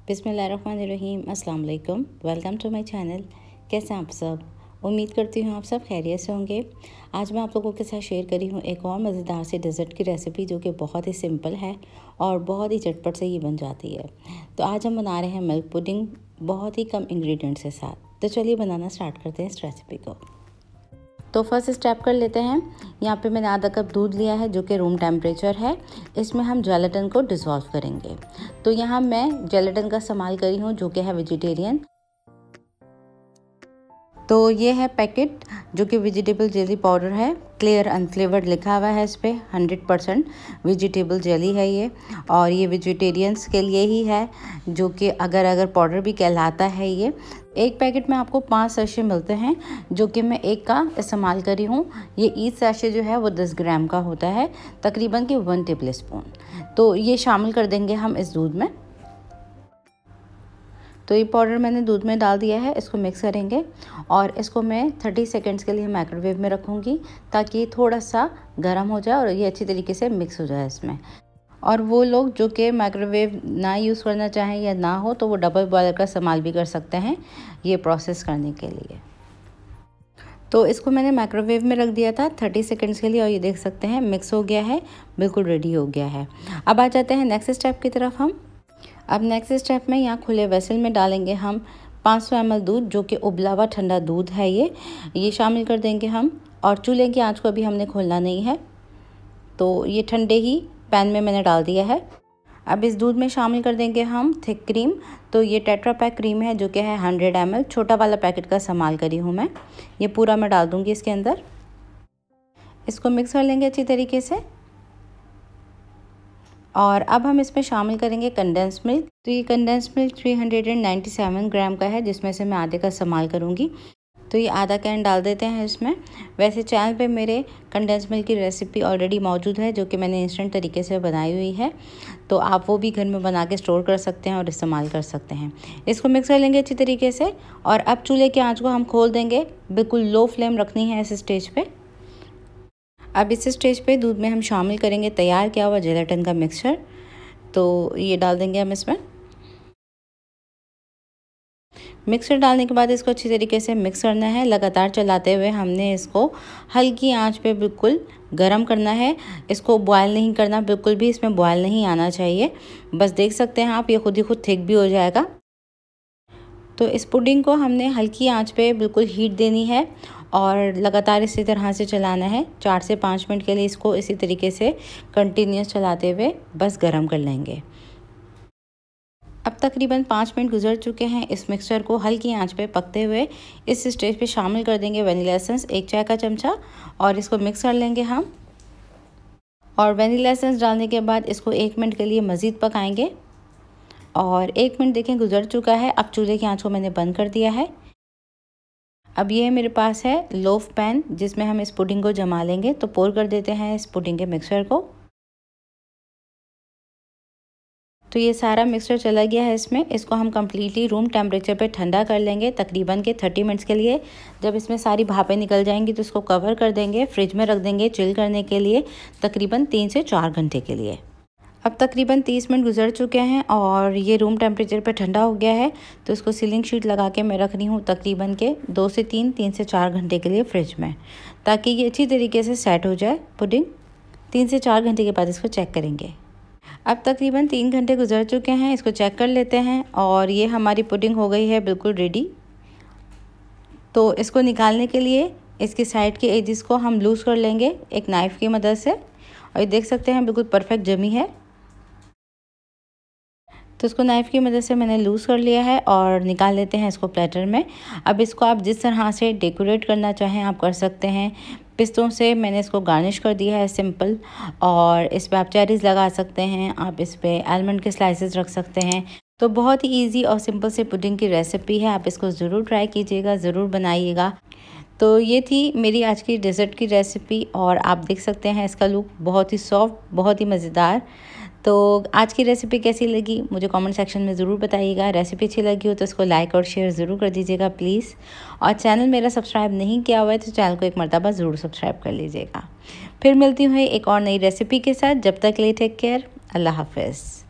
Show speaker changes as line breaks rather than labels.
बिस्मिल्लाहिर्रहमानिर्रहीम, अस्सलाम वालेकुम। Welcome to my channel. कैसे हैं आप सब? उम्मीद करती हूँ आप सब खैरियत से होंगे। आज मैं आप लोगों के साथ शेयर करी हूँ एक और मज़ेदार सी डेज़र्ट की रेसिपी जो कि बहुत ही सिंपल है और बहुत ही झटपट से ये बन जाती है। तो आज हम बना रहे हैं मिल्क पुडिंग बहुत ही कम इंग्रेडिएंट्स के साथ। तो चलिए बनाना स्टार्ट करते हैं इस रेसिपी को। तो फर्स्ट स्टेप कर लेते हैं। यहाँ पे मैंने आधा कप दूध लिया है जो कि रूम टेम्परेचर है। इसमें हम जेलेटिन को डिसॉल्व करेंगे। तो यहाँ मैं जेलेटिन का इस्तेमाल करी हूँ जो कि है वेजिटेरियन। तो ये है पैकेट जो कि वेजिटेबल जेली पाउडर है। क्लियर अनफ्लेवर्ड लिखा हुआ है इस पर। 100% वेजिटेबल जेली है ये, और ये वेजिटेरियंस के लिए ही है जो कि अगर पाउडर भी कहलाता है ये। एक पैकेट में आपको 5 सैशे मिलते हैं जो कि मैं एक का इस्तेमाल करी हूँ। ये ईच सैशे जो है वो 10 ग्राम का होता है, तकरीबन कि 1 टेबल स्पून। तो ये शामिल कर देंगे हम इस दूध में। तो ये पाउडर मैंने दूध में डाल दिया है, इसको मिक्स करेंगे और इसको मैं 30 सेकंड्स के लिए माइक्रोवेव में रखूँगी ताकि ये थोड़ा सा गर्म हो जाए और ये अच्छी तरीके से मिक्स हो जाए इसमें। और वो लोग जो कि माइक्रोवेव ना यूज़ करना चाहें या ना हो तो वो डबल बॉयलर का इस्तेमाल भी कर सकते हैं ये प्रोसेस करने के लिए। तो इसको मैंने माइक्रोवेव में रख दिया था 30 सेकंड्स के लिए और ये देख सकते हैं मिक्स हो गया है, बिल्कुल रेडी हो गया है। अब आ जाते हैं नेक्स्ट स्टेप की तरफ हम। अब नेक्स्ट स्टेप में यहाँ खुले वेसल में डालेंगे हम 500 ml दूध जो कि उबला हुआ ठंडा दूध है ये शामिल कर देंगे हम। और चूल्हे की आंच को अभी हमने खोलना नहीं है, तो ये ठंडे ही पैन में मैंने डाल दिया है। अब इस दूध में शामिल कर देंगे हम थिक क्रीम। तो ये टेट्रा पैक क्रीम है जो कि है 100 ml, छोटा वाला पैकेट का इस्तेमाल करी हूँ मैं। ये पूरा मैं डाल दूँगी इसके अंदर। इसको मिक्स कर लेंगे अच्छी तरीके से। और अब हम इसमें शामिल करेंगे कंडेंस मिल्क। तो ये कंडेंस मिल्क 397 ग्राम का है जिसमें से मैं आधे का इस्तेमाल करूँगी। तो ये आधा कैन डाल देते हैं इसमें। वैसे चैनल पे मेरे कंडेंस मिल्क की रेसिपी ऑलरेडी मौजूद है जो कि मैंने इंस्टेंट तरीके से बनाई हुई है, तो आप वो भी घर में बना के स्टोर कर सकते हैं और इस्तेमाल कर सकते हैं। इसको मिक्स कर लेंगे अच्छी तरीके से और अब चूल्हे की आँच को हम खोल देंगे। बिल्कुल लो फ्लेम रखनी है इस स्टेज पर। अब इस स्टेज पे दूध में हम शामिल करेंगे तैयार किया हुआ जेलेटिन का मिक्सचर। तो ये डाल देंगे हम इसमें। मिक्सचर डालने के बाद इसको अच्छी तरीके से मिक्स करना है। लगातार चलाते हुए हमने इसको हल्की आंच पे बिल्कुल गरम करना है। इसको बॉयल नहीं करना, बिल्कुल भी इसमें बॉयल नहीं आना चाहिए। बस देख सकते हैं आप, ये खुद ही खुद थिक भी हो जाएगा। तो इस पुडिंग को हमने हल्की आंच पे बिल्कुल हीट देनी है और लगातार इसी तरह से चलाना है। 4 से 5 मिनट के लिए इसको इसी तरीके से कंटिन्यूस चलाते हुए बस गरम कर लेंगे। अब तकरीबन 5 मिनट गुजर चुके हैं इस मिक्सचर को हल्की आंच पे पकते हुए। इस स्टेज पे शामिल कर देंगे वनीला एसेंस 1 चाय का चमचा और इसको मिक्स कर लेंगे हम। और वनीला एसेंस डालने के बाद इसको 1 मिनट के लिए मज़ीद पकाएंगे। और 1 मिनट देखें गुजर चुका है। अब चूल्हे की आंच को मैंने बंद कर दिया है। अब ये मेरे पास है लोफ पैन जिसमें हम इस पुडिंग को जमा लेंगे। तो पोर कर देते हैं इस पुडिंग के मिक्सचर को। तो ये सारा मिक्सचर चला गया है इसमें। इसको हम कम्प्लीटली रूम टेम्परेचर पे ठंडा कर लेंगे तकरीबन के 30 मिनट्स के लिए। जब इसमें सारी भापें निकल जाएंगी तो इसको कवर कर देंगे, फ्रिज में रख देंगे चिल करने के लिए तकरीबन 3 से 4 घंटे के लिए। अब तकरीबन 30 मिनट गुजर चुके हैं और ये रूम टेम्परेचर पे ठंडा हो गया है। तो इसको सीलिंग शीट लगा के मैं रख रही हूँ तकरीबन के 2 से 3 से 4 घंटे के लिए फ्रिज में, ताकि ये अच्छी तरीके से सेट हो जाए पुडिंग। 3 से 4 घंटे के बाद इसको चेक करेंगे। अब तकरीबन 3 घंटे गुजर चुके हैं, इसको चेक कर लेते हैं और ये हमारी पुडिंग हो गई है बिल्कुल रेडी। तो इसको निकालने के लिए इसकी साइड के एजेस को हम लूज़ कर लेंगे एक नाइफ़ की मदद से। और ये देख सकते हैं बिल्कुल परफेक्ट जमी है। तो इसको नाइफ़ की मदद से मैंने लूज़ कर लिया है और निकाल लेते हैं इसको प्लेटर में। अब इसको आप जिस तरह से डेकोरेट करना चाहें आप कर सकते हैं। पिस्तों से मैंने इसको गार्निश कर दिया है सिंपल, और इस पर आप चेरीज़ लगा सकते हैं, आप इस पर आलमंड के स्लाइसेस रख सकते हैं। तो बहुत ही इजी और सिंपल से पुडिंग की रेसिपी है, आप इसको ज़रूर ट्राई कीजिएगा, ज़रूर बनाइएगा। तो ये थी मेरी आज की डेज़र्ट की रेसिपी और आप देख सकते हैं इसका लुक बहुत ही सॉफ्ट, बहुत ही मज़ेदार। तो आज की रेसिपी कैसी लगी मुझे कमेंट सेक्शन में ज़रूर बताइएगा। रेसिपी अच्छी लगी हो तो इसको लाइक और शेयर ज़रूर कर दीजिएगा प्लीज़। और चैनल मेरा सब्सक्राइब नहीं किया हुआ है तो चैनल को एक मर्तबा ज़रूर सब्सक्राइब कर लीजिएगा। फिर मिलती हूँ एक और नई रेसिपी के साथ। जब तक के लिए टेक केयर, अल्लाह हाफ़िज़।